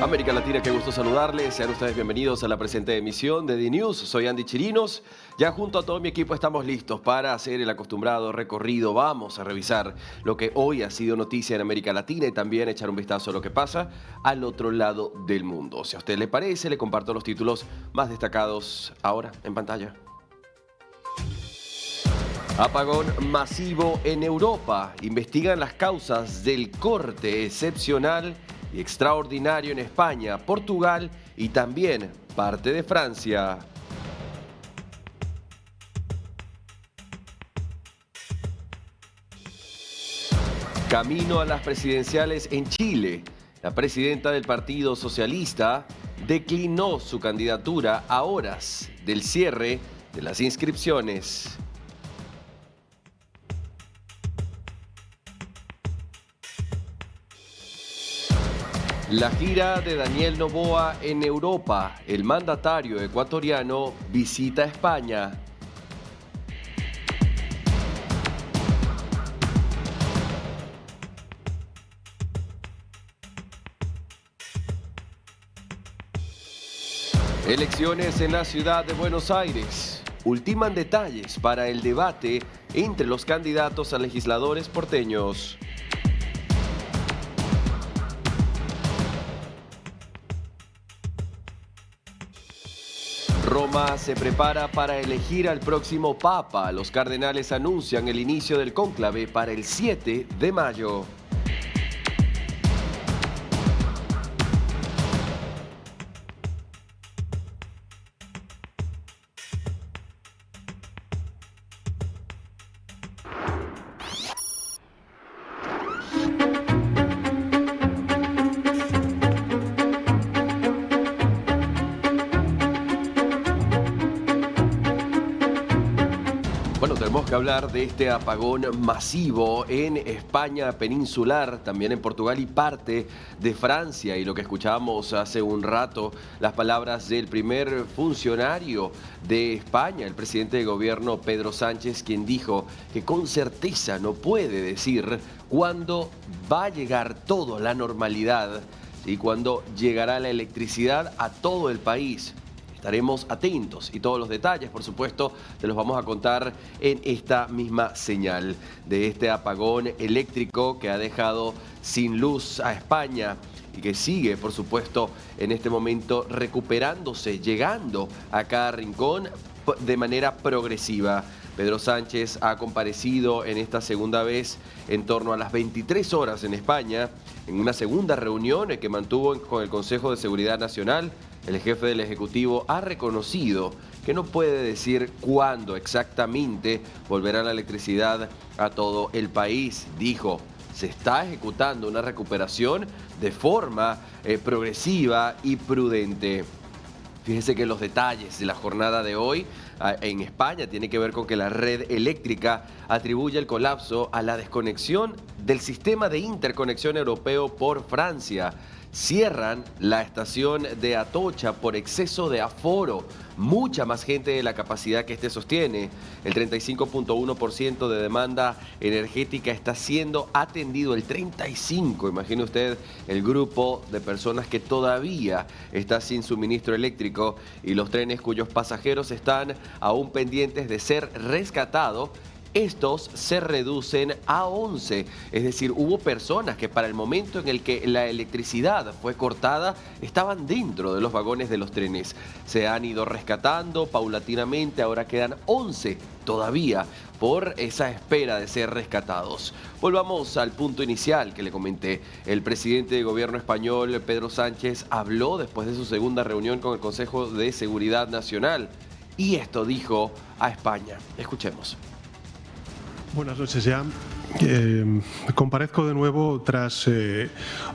América Latina, qué gusto saludarles. Sean ustedes bienvenidos a la presente emisión de DNews. Soy Andy Chirinos. Ya junto a todo mi equipo estamos listos para hacer el acostumbrado recorrido. Vamos a revisar lo que hoy ha sido noticia en América Latina y también echar un vistazo a lo que pasa al otro lado del mundo. Si a usted le parece, le comparto los títulos más destacados ahora en pantalla. Apagón masivo en Europa. Investigan las causas del corte excepcional y extraordinario en España, Portugal y también parte de Francia. Camino a las presidenciales en Chile. La presidenta del Partido Socialista declinó su candidatura a horas del cierre de las inscripciones. La gira de Daniel Noboa en Europa. El mandatario ecuatoriano visita España. Elecciones en la ciudad de Buenos Aires. Ultiman detalles para el debate entre los candidatos a legisladores porteños. Roma se prepara para elegir al próximo Papa. Los cardenales anuncian el inicio del cónclave para el 7 de mayo. Bueno, tenemos que hablar de este apagón masivo en España peninsular, también en Portugal y parte de Francia. Y lo que escuchábamos hace un rato, las palabras del primer funcionario de España, el presidente de gobierno Pedro Sánchez, quien dijo que con certeza no puede decir cuándo va a llegar todo a la normalidad y cuándo llegará la electricidad a todo el país. Estaremos atentos y todos los detalles, por supuesto, te los vamos a contar en esta misma señal de este apagón eléctrico que ha dejado sin luz a España y que sigue, por supuesto, en este momento recuperándose, llegando a cada rincón de manera progresiva. Pedro Sánchez ha comparecido en esta segunda vez en torno a las 23 horas en España, en una segunda reunión que mantuvo con el Consejo de Seguridad Nacional. El jefe del Ejecutivo ha reconocido que no puede decir cuándo exactamente volverá la electricidad a todo el país. Dijo, se está ejecutando una recuperación de forma progresiva y prudente. Fíjense que los detalles de la jornada de hoy en España tienen que ver con que la red eléctrica atribuye el colapso a la desconexión del sistema de interconexión europeo por Francia. Cierran la estación de Atocha por exceso de aforo, mucha más gente de la capacidad que este sostiene. El 35.1% de demanda energética está siendo atendido, el 35%, imagine usted el grupo de personas que todavía está sin suministro eléctrico y los trenes cuyos pasajeros están aún pendientes de ser rescatados. Estos se reducen a 11, es decir, hubo personas que para el momento en el que la electricidad fue cortada estaban dentro de los vagones de los trenes. Se han ido rescatando paulatinamente, ahora quedan 11 todavía por esa espera de ser rescatados. Volvamos al punto inicial que le comenté. El presidente de gobierno español, Pedro Sánchez, habló después de su segunda reunión con el Consejo de Seguridad Nacional y esto dijo a España. Escuchemos. Buenas noches ya. Comparezco de nuevo tras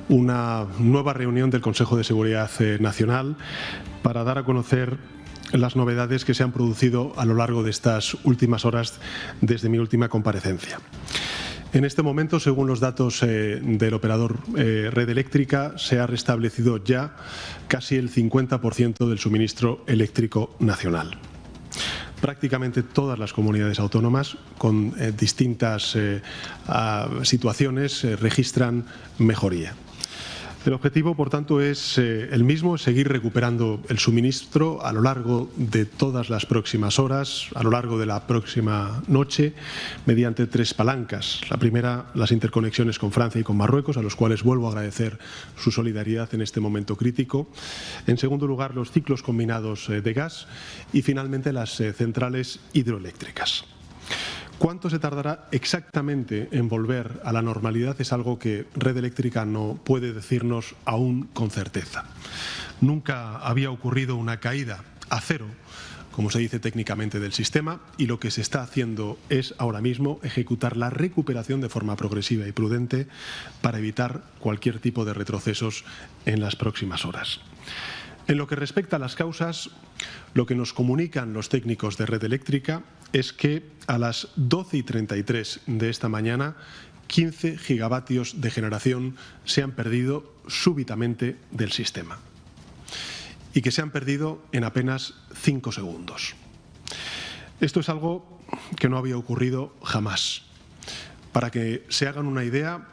una nueva reunión del Consejo de Seguridad Nacional para dar a conocer las novedades que se han producido a lo largo de estas últimas horas desde mi última comparecencia. En este momento, según los datos del operador Red Eléctrica, se ha restablecido ya casi el 50% del suministro eléctrico nacional. Prácticamente todas las comunidades autónomas con distintas situaciones registran mejoría. El objetivo, por tanto, es el mismo, seguir recuperando el suministro a lo largo de todas las próximas horas, a lo largo de la próxima noche, mediante 3 palancas. La primera, las interconexiones con Francia y con Marruecos, a los cuales vuelvo a agradecer su solidaridad en este momento crítico. En segundo lugar, los ciclos combinados de gas y, finalmente, las centrales hidroeléctricas. ¿Cuánto se tardará exactamente en volver a la normalidad? Es algo que Red Eléctrica no puede decirnos aún con certeza. Nunca había ocurrido una caída a cero, como se dice técnicamente, del sistema, y lo que se está haciendo es ahora mismo ejecutar la recuperación de forma progresiva y prudente para evitar cualquier tipo de retrocesos en las próximas horas. En lo que respecta a las causas, lo que nos comunican los técnicos de Red Eléctrica es que a las 12:33 de esta mañana 15 gigavatios de generación se han perdido súbitamente del sistema y que se han perdido en apenas 5 segundos. Esto es algo que no había ocurrido jamás. Para que se hagan una idea,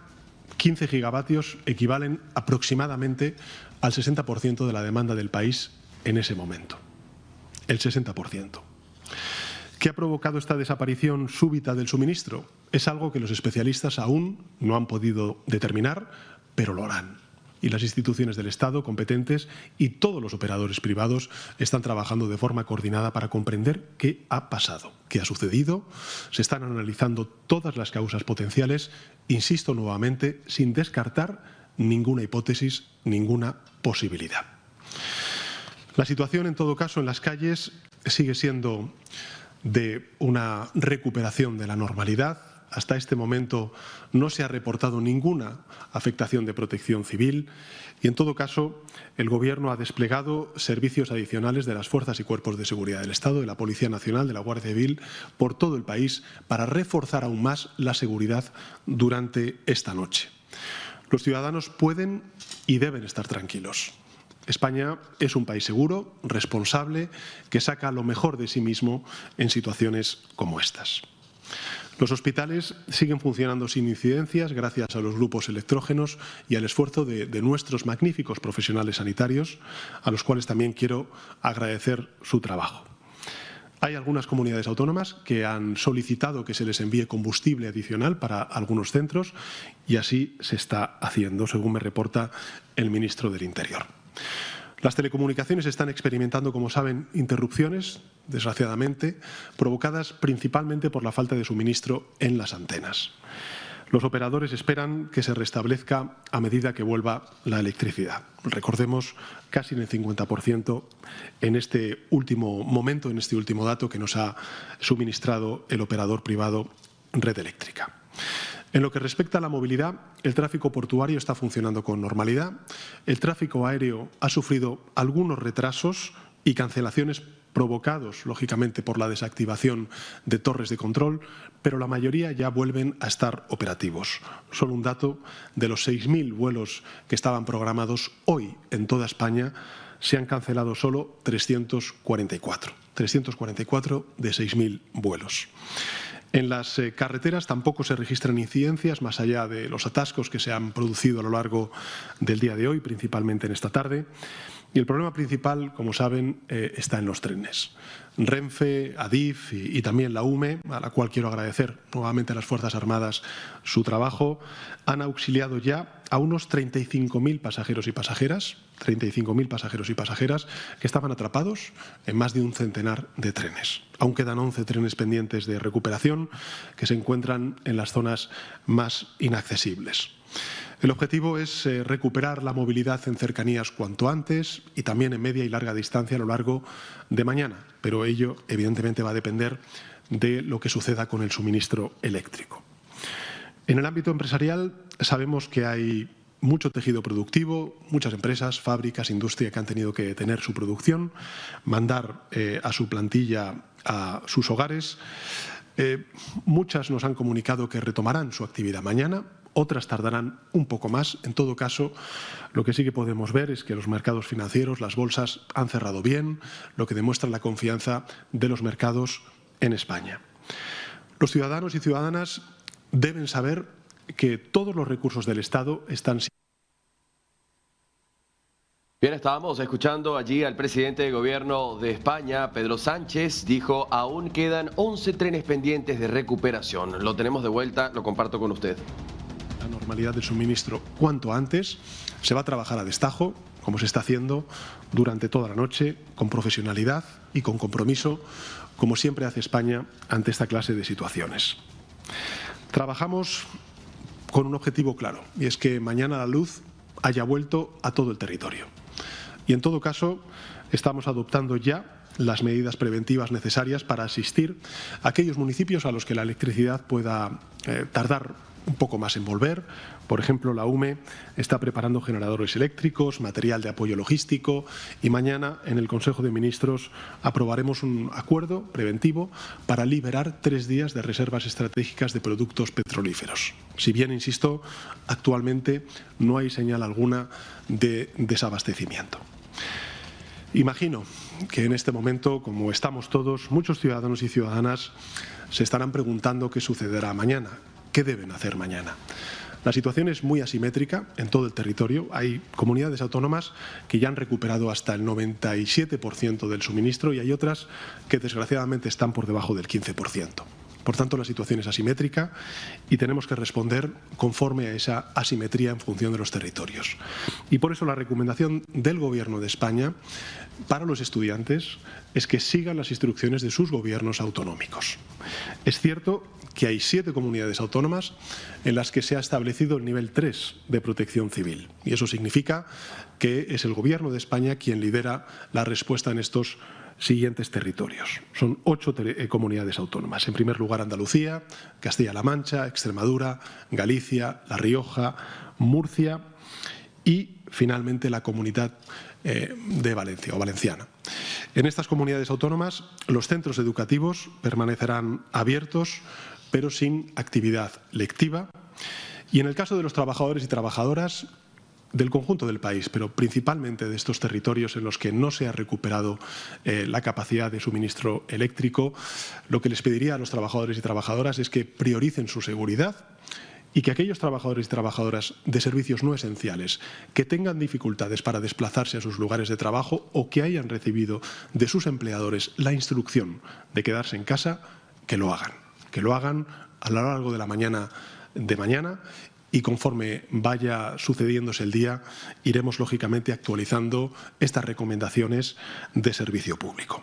15 gigavatios equivalen aproximadamente al 60% de la demanda del país en ese momento. El 60%. ¿Qué ha provocado esta desaparición súbita del suministro? Es algo que los especialistas aún no han podido determinar, pero lo harán. Y las instituciones del Estado competentes y todos los operadores privados están trabajando de forma coordinada para comprender qué ha pasado, qué ha sucedido. Se están analizando todas las causas potenciales, insisto nuevamente, sin descartar ninguna hipótesis, ninguna posibilidad. La situación, en todo caso, en las calles sigue siendo de una recuperación de la normalidad. Hasta este momento no se ha reportado ninguna afectación de protección civil y, en todo caso, el Gobierno ha desplegado servicios adicionales de las fuerzas y cuerpos de seguridad del Estado, de la Policía Nacional, de la Guardia Civil, por todo el país para reforzar aún más la seguridad durante esta noche. Los ciudadanos pueden y deben estar tranquilos. España es un país seguro, responsable, que saca lo mejor de sí mismo en situaciones como estas. Los hospitales siguen funcionando sin incidencias gracias a los grupos electrógenos y al esfuerzo de nuestros magníficos profesionales sanitarios, a los cuales también quiero agradecer su trabajo. Hay algunas comunidades autónomas que han solicitado que se les envíe combustible adicional para algunos centros y así se está haciendo, según me reporta el ministro del Interior. Las telecomunicaciones están experimentando, como saben, interrupciones, desgraciadamente, provocadas principalmente por la falta de suministro en las antenas. Los operadores esperan que se restablezca a medida que vuelva la electricidad. Recordemos, casi en el 50% en este último momento, en este último dato que nos ha suministrado el operador privado Red Eléctrica. En lo que respecta a la movilidad, el tráfico portuario está funcionando con normalidad. El tráfico aéreo ha sufrido algunos retrasos y cancelaciones provocados, lógicamente, por la desactivación de torres de control, pero la mayoría ya vuelven a estar operativos. Solo un dato: de los 6.000 vuelos que estaban programados hoy en toda España, se han cancelado solo 344. 344 de 6.000 vuelos. En las carreteras tampoco se registran incidencias, más allá de los atascos que se han producido a lo largo del día de hoy, principalmente en esta tarde. Y el problema principal, como saben, está en los trenes. Renfe, Adif y también la UME, a la cual quiero agradecer nuevamente a las Fuerzas Armadas su trabajo, han auxiliado ya a unos 35.000 pasajeros y pasajeras, 35.000 pasajeros y pasajeras que estaban atrapados en más de un centenar de trenes. Aún quedan 11 trenes pendientes de recuperación que se encuentran en las zonas más inaccesibles. El objetivo es recuperar la movilidad en cercanías cuanto antes y también en media y larga distancia a lo largo de mañana, pero ello evidentemente va a depender de lo que suceda con el suministro eléctrico. En el ámbito empresarial sabemos que hay mucho tejido productivo, muchas empresas, fábricas, industria que han tenido que detener su producción, mandar a su plantilla a sus hogares. Muchas nos han comunicado que retomarán su actividad mañana. Otras tardarán un poco más. En todo caso, lo que sí que podemos ver es que los mercados financieros, las bolsas, han cerrado bien, lo que demuestra la confianza de los mercados en España. Los ciudadanos y ciudadanas deben saber que todos los recursos del Estado están Bien, estábamos escuchando allí al presidente de gobierno de España, Pedro Sánchez, dijo, aún quedan 11 trenes pendientes de recuperación. Lo tenemos de vuelta, lo comparto con usted. La normalidad del suministro cuanto antes, se va a trabajar a destajo, como se está haciendo durante toda la noche, con profesionalidad y con compromiso, como siempre hace España ante esta clase de situaciones. Trabajamos con un objetivo claro, y es que mañana la luz haya vuelto a todo el territorio. Y en todo caso, estamos adoptando ya las medidas preventivas necesarias para asistir a aquellos municipios a los que la electricidad pueda tardar un poco más en volver. Por ejemplo, la UME está preparando generadores eléctricos, material de apoyo logístico y mañana en el Consejo de Ministros aprobaremos un acuerdo preventivo para liberar 3 días de reservas estratégicas de productos petrolíferos. Si bien, insisto, actualmente no hay señal alguna de desabastecimiento. Imagino que en este momento, como estamos todos, muchos ciudadanos y ciudadanas se estarán preguntando qué sucederá mañana, qué deben hacer mañana. La situación es muy asimétrica en todo el territorio. Hay comunidades autónomas que ya han recuperado hasta el 97% del suministro y hay otras que desgraciadamente están por debajo del 15%. Por tanto, la situación es asimétrica y tenemos que responder conforme a esa asimetría en función de los territorios. Y por eso la recomendación del Gobierno de España para los estudiantes es que sigan las instrucciones de sus gobiernos autonómicos. Es cierto que hay 7 comunidades autónomas en las que se ha establecido el nivel 3 de protección civil. Y eso significa que es el Gobierno de España quien lidera la respuesta en estos siguientes territorios. Son 8 comunidades autónomas. En primer lugar, Andalucía, Castilla-La Mancha, Extremadura, Galicia, La Rioja, Murcia y, finalmente, la Comunidad de Valencia o valenciana. En estas comunidades autónomas, los centros educativos permanecerán abiertos, pero sin actividad lectiva. Y en el caso de los trabajadores y trabajadoras del conjunto del país, pero principalmente de estos territorios en los que no se ha recuperado la capacidad de suministro eléctrico, lo que les pediría a los trabajadores y trabajadoras es que prioricen su seguridad y que aquellos trabajadores y trabajadoras de servicios no esenciales que tengan dificultades para desplazarse a sus lugares de trabajo o que hayan recibido de sus empleadores la instrucción de quedarse en casa, que lo hagan a lo largo de la mañana de mañana. Y conforme vaya sucediéndose el día, iremos lógicamente actualizando estas recomendaciones de servicio público.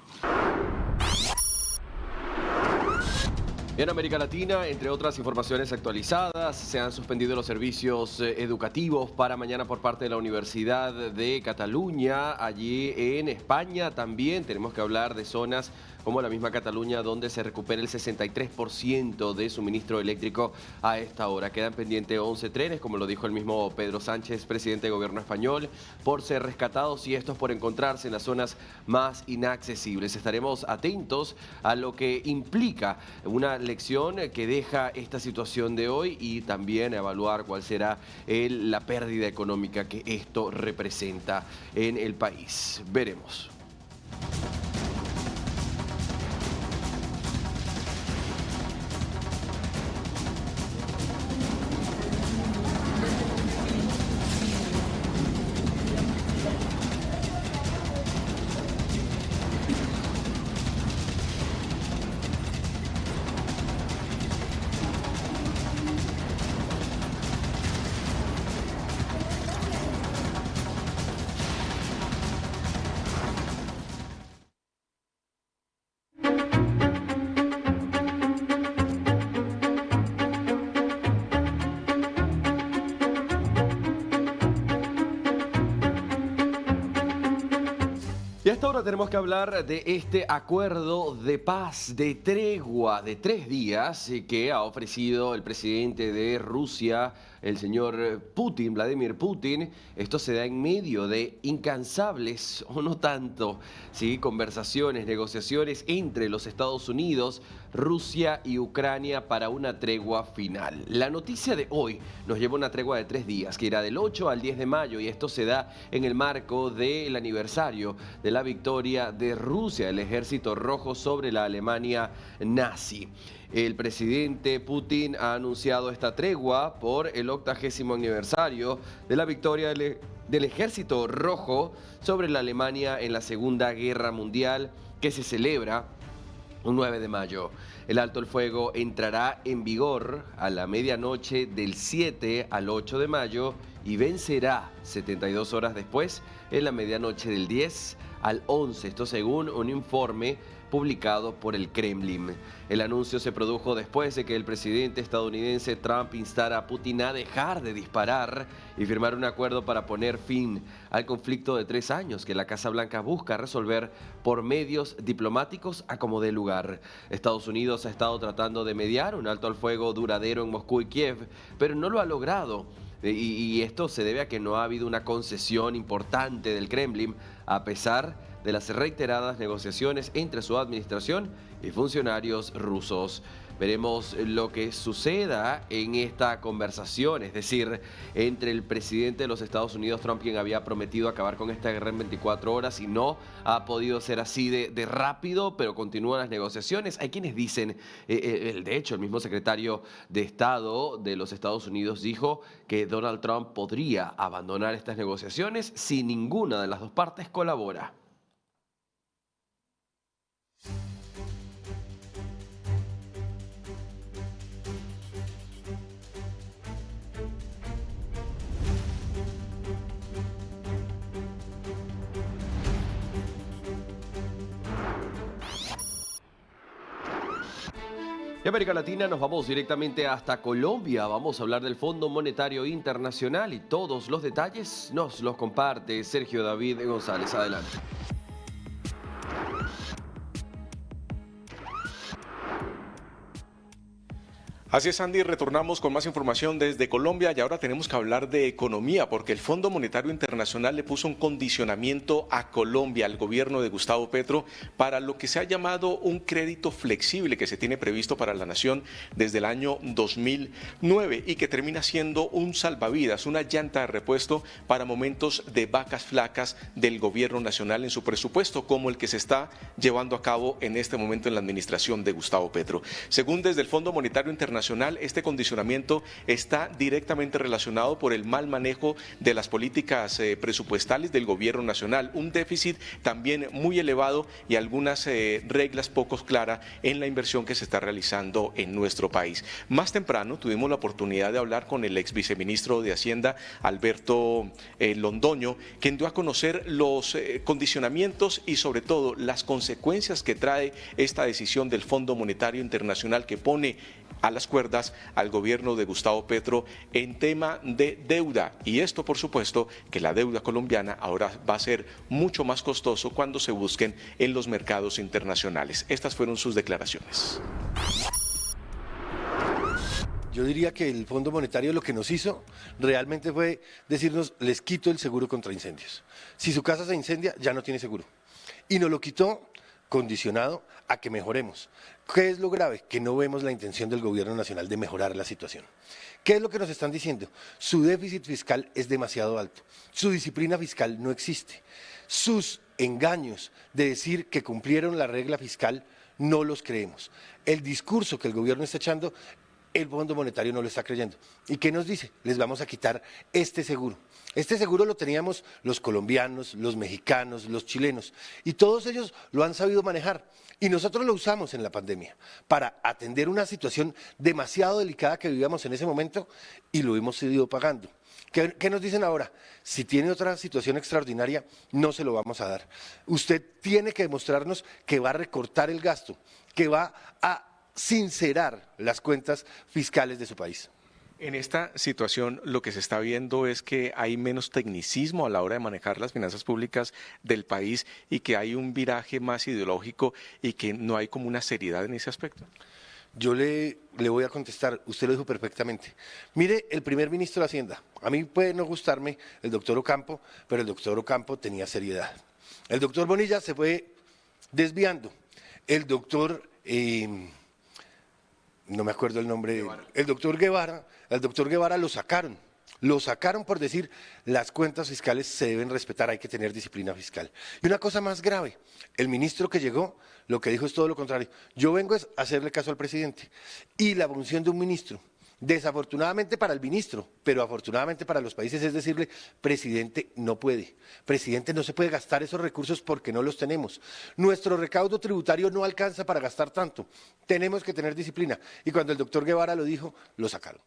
En América Latina, entre otras informaciones actualizadas, se han suspendido los servicios educativos para mañana por parte de la Universidad de Cataluña. Allí en España también tenemos que hablar de zonas como la misma Cataluña, donde se recupera el 63% de suministro eléctrico a esta hora. Quedan pendientes 11 trenes, como lo dijo el mismo Pedro Sánchez, presidente de gobierno español, por ser rescatados y estos por encontrarse en las zonas más inaccesibles. Estaremos atentos a lo que implica una lección que deja esta situación de hoy y también evaluar cuál será la pérdida económica que esto representa en el país. Veremos. Y a esta hora tenemos que hablar de este acuerdo de paz, de tregua de 3 días que ha ofrecido el presidente de Rusia, el señor Putin, Vladimir Putin. Esto se da en medio de incansables, o no tanto, ¿sí?, conversaciones, negociaciones entre los Estados Unidos, Rusia y Ucrania para una tregua final. La noticia de hoy nos lleva a una tregua de 3 días, que irá del 8 al 10 de mayo, y esto se da en el marco del aniversario de la victoria de Rusia, el Ejército Rojo, sobre la Alemania nazi. El presidente Putin ha anunciado esta tregua por el el 80º aniversario de la victoria del Ejército Rojo sobre la Alemania en la Segunda Guerra Mundial, que se celebra un 9 de mayo. El alto el fuego entrará en vigor a la medianoche del 7 al 8 de mayo y vencerá 72 horas después en la medianoche del 10 al 11, esto según un informe publicado por el Kremlin. El anuncio se produjo después de que el presidente estadounidense Trump instara a Putin a dejar de disparar y firmar un acuerdo para poner fin al conflicto de 3 años que la Casa Blanca busca resolver por medios diplomáticos a como dé lugar. Estados Unidos ha estado tratando de mediar un alto al fuego duradero en Moscú y Kiev, pero no lo ha logrado. Y esto se debe a que no ha habido una concesión importante del Kremlin, a pesar de las reiteradas negociaciones entre su administración y funcionarios rusos. Veremos lo que suceda en esta conversación, es decir, entre el presidente de los Estados Unidos, Trump, quien había prometido acabar con esta guerra en 24 horas y no ha podido ser así de rápido, pero continúan las negociaciones. Hay quienes dicen, de hecho, el mismo secretario de Estado de los Estados Unidos dijo que Donald Trump podría abandonar estas negociaciones si ninguna de las dos partes colabora. De América Latina nos vamos directamente hasta Colombia. Vamos a hablar del Fondo Monetario Internacional y todos los detalles nos los comparte Sergio David González. Adelante. Así es, Andy, retornamos con más información desde Colombia y ahora tenemos que hablar de economía porque el Fondo Monetario Internacional le puso un condicionamiento a Colombia, al gobierno de Gustavo Petro, para lo que se ha llamado un crédito flexible que se tiene previsto para la nación desde el año 2009 y que termina siendo un salvavidas, una llanta de repuesto para momentos de vacas flacas del gobierno nacional en su presupuesto, como el que se está llevando a cabo en este momento en la administración de Gustavo Petro. Según desde el Fondo Monetario Internacional, este condicionamiento está directamente relacionado por el mal manejo de las políticas presupuestales del gobierno nacional, un déficit también muy elevado y algunas reglas poco claras en la inversión que se está realizando en nuestro país. Más temprano tuvimos la oportunidad de hablar con el ex viceministro de Hacienda, Alberto Londoño, quien dio a conocer los condicionamientos y sobre todo las consecuencias que trae esta decisión del Fondo Monetario Internacional que pone a las cuerdas al gobierno de Gustavo Petro en tema de deuda. Y esto, por supuesto, que la deuda colombiana ahora va a ser mucho más costoso cuando se busquen en los mercados internacionales. Estas fueron sus declaraciones. Yo diría que el Fondo Monetario lo que nos hizo realmente fue decirnos, les quito el seguro contra incendios. Si su casa se incendia, ya no tiene seguro. Y nos lo quitó condicionado a que mejoremos. ¿Qué es lo grave? Que no vemos la intención del gobierno nacional de mejorar la situación. ¿Qué es lo que nos están diciendo? Su déficit fiscal es demasiado alto, su disciplina fiscal no existe, sus engaños de decir que cumplieron la regla fiscal no los creemos. El discurso que el gobierno está echando, el Fondo Monetario no lo está creyendo. ¿Y qué nos dice? Les vamos a quitar este seguro. Este seguro lo teníamos los colombianos, los mexicanos, los chilenos, y todos ellos lo han sabido manejar. Y nosotros lo usamos en la pandemia para atender una situación demasiado delicada que vivíamos en ese momento y lo hemos seguido pagando. ¿Qué nos dicen ahora? Si tiene otra situación extraordinaria, no se lo vamos a dar. Usted tiene que demostrarnos que va a recortar el gasto, que va a sincerar las cuentas fiscales de su país. En esta situación lo que se está viendo es que hay menos tecnicismo a la hora de manejar las finanzas públicas del país y que hay un viraje más ideológico y que no hay como una seriedad en ese aspecto. Yo le voy a contestar, usted lo dijo perfectamente. Mire, el primer ministro de Hacienda, a mí puede no gustarme el doctor Ocampo, pero el doctor Ocampo tenía seriedad. El doctor Bonilla se fue desviando. El doctor... no me acuerdo el nombre, el doctor Guevara lo sacaron por decir las cuentas fiscales se deben respetar, hay que tener disciplina fiscal. Y una cosa más grave, el ministro que llegó lo que dijo es todo lo contrario, yo vengo a hacerle caso al presidente y la función de un ministro Desafortunadamente para el ministro, pero afortunadamente para los países es decirle, presidente, no puede. Presidente, no se puede gastar esos recursos porque no los tenemos. Nuestro recaudo tributario no alcanza para gastar tanto. Tenemos que tener disciplina. Y cuando el doctor Guevara lo dijo, lo sacaron.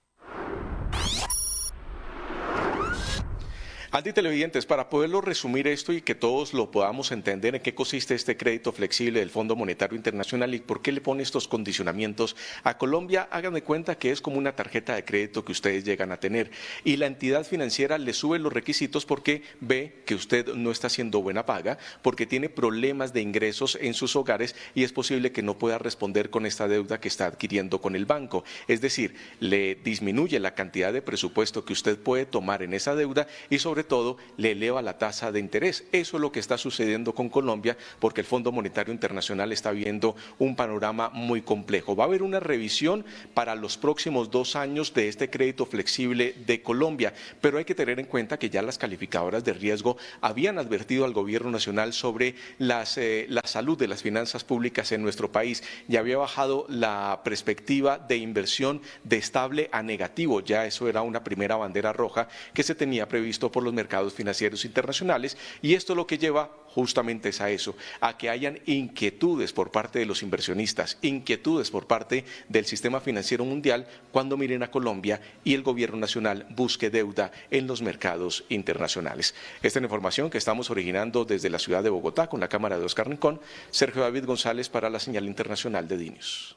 Andy, televidentes, para poderlo resumir esto y que todos lo podamos entender en qué consiste este crédito flexible del Fondo Monetario Internacional y por qué le pone estos condicionamientos a Colombia, hagan de cuenta que es como una tarjeta de crédito que ustedes llegan a tener y la entidad financiera le sube los requisitos porque ve que usted no está haciendo buena paga, porque tiene problemas de ingresos en sus hogares y es posible que no pueda responder con esta deuda que está adquiriendo con el banco. Es decir, le disminuye la cantidad de presupuesto que usted puede tomar en esa deuda y sobre todo le eleva la tasa de interés. Eso es lo que está sucediendo con Colombia porque el Fondo Monetario Internacional está viendo un panorama muy complejo. Va a haber una revisión para los próximos 2 años de este crédito flexible de Colombia, pero hay que tener en cuenta que ya las calificadoras de riesgo habían advertido al gobierno nacional sobre la salud de las finanzas públicas en nuestro país. Ya había bajado la perspectiva de inversión de estable a negativo. Ya eso era una primera bandera roja que se tenía previsto por los mercados financieros internacionales y esto lo que lleva justamente es a eso, a que hayan inquietudes por parte de los inversionistas, inquietudes por parte del sistema financiero mundial cuando miren a Colombia y el gobierno nacional busque deuda en los mercados internacionales. Esta es la información que estamos originando desde la ciudad de Bogotá con la cámara de Oscar Rincón, Sergio David González para la señal internacional de DiNews.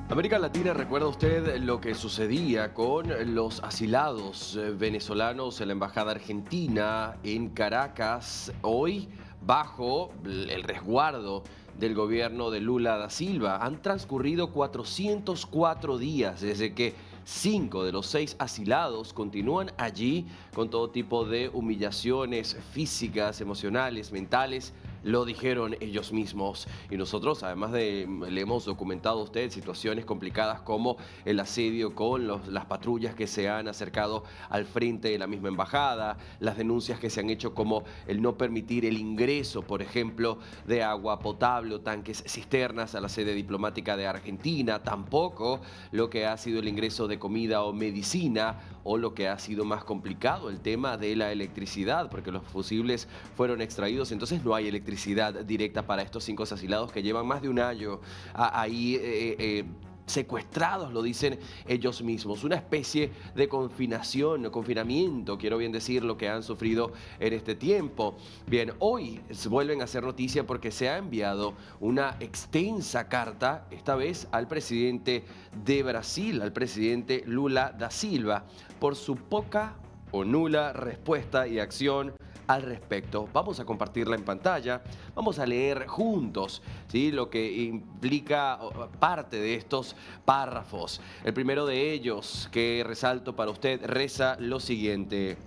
América Latina, ¿recuerda usted lo que sucedía con los asilados venezolanos en la Embajada Argentina en Caracas? Hoy, bajo el resguardo del gobierno de Lula da Silva, han transcurrido 404 días desde que 5 de los 6 asilados continúan allí con todo tipo de humillaciones físicas, emocionales, mentales. Lo dijeron ellos mismos y nosotros, además de, le hemos documentado a usted situaciones complicadas como el asedio con las patrullas que se han acercado al frente de la misma embajada, las denuncias que se han hecho como el no permitir el ingreso, por ejemplo, de agua potable o tanques cisternas a la sede diplomática de Argentina, tampoco lo que ha sido el ingreso de comida o medicina o lo que ha sido más complicado, el tema de la electricidad, porque los fusibles fueron extraídos, entonces no hay electricidad directa para estos 5 asilados que llevan más de un año ahí secuestrados, lo dicen ellos mismos. Una especie de confinamiento, quiero bien decir, lo que han sufrido en este tiempo. Bien, hoy vuelven a hacer noticia porque se ha enviado una extensa carta, esta vez al presidente de Brasil, al presidente Lula da Silva, por su poca o nula respuesta y acción al respecto. Vamos a compartirla en pantalla, vamos a leer juntos, ¿sí?, lo que implica parte de estos párrafos. El primero de ellos, que resalto para usted, reza lo siguiente: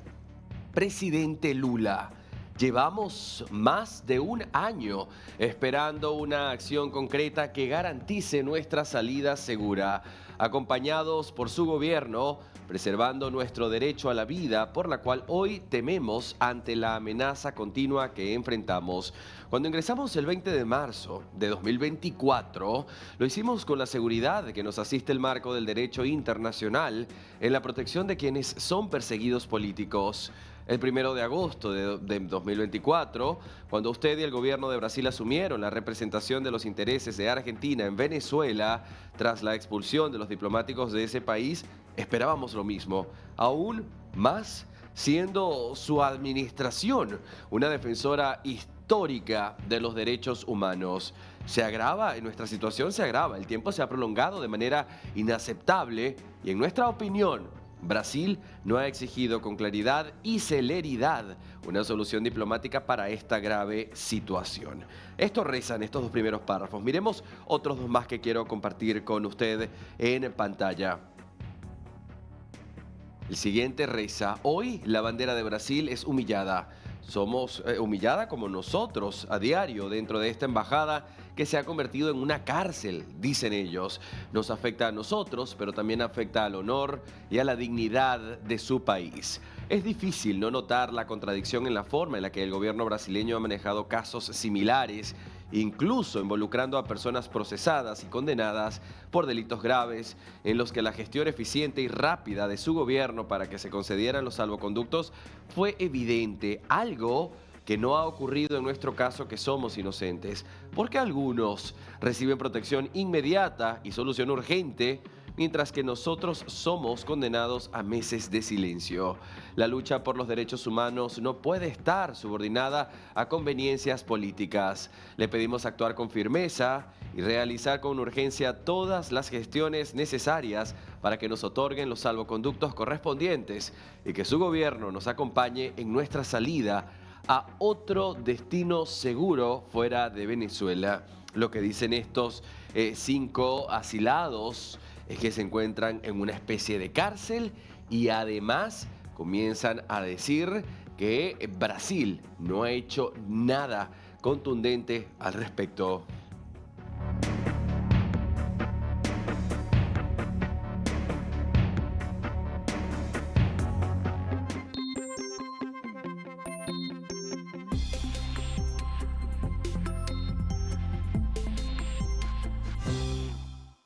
Presidente Lula, llevamos más de un año esperando una acción concreta que garantice nuestra salida segura, acompañados por su gobierno, preservando nuestro derecho a la vida, por la cual hoy tememos ante la amenaza continua que enfrentamos. Cuando ingresamos el 20 de marzo de 2024, lo hicimos con la seguridad de que nos asiste el marco del derecho internacional en la protección de quienes son perseguidos políticos. El 1 de agosto de 2024, cuando usted y el gobierno de Brasil asumieron la representación de los intereses de Argentina en Venezuela, tras la expulsión de los diplomáticos de ese país, esperábamos lo mismo, aún más siendo su administración una defensora histórica de los derechos humanos. Se agrava, nuestra situación se agrava, el tiempo se ha prolongado de manera inaceptable y en nuestra opinión, Brasil no ha exigido con claridad y celeridad una solución diplomática para esta grave situación. Esto rezan estos 2 primeros párrafos. Miremos otros 2 más que quiero compartir con usted en pantalla. El siguiente reza: hoy la bandera de Brasil es humillada. Somos humillada como nosotros a diario dentro de esta embajada que se ha convertido en una cárcel, dicen ellos. Nos afecta a nosotros, pero también afecta al honor y a la dignidad de su país. Es difícil no notar la contradicción en la forma en la que el gobierno brasileño ha manejado casos similares, incluso involucrando a personas procesadas y condenadas por delitos graves, en los que la gestión eficiente y rápida de su gobierno para que se concedieran los salvoconductos fue evidente, algo que no ha ocurrido en nuestro caso, que somos inocentes, porque algunos reciben protección inmediata y solución urgente, mientras que nosotros somos condenados a meses de silencio. La lucha por los derechos humanos no puede estar subordinada a conveniencias políticas. Le pedimos actuar con firmeza y realizar con urgencia todas las gestiones necesarias para que nos otorguen los salvoconductos correspondientes y que su gobierno nos acompañe en nuestra salida a otro destino seguro fuera de Venezuela. Lo que dicen estos 5 asilados es que se encuentran en una especie de cárcel y además comienzan a decir que Brasil no ha hecho nada contundente al respecto.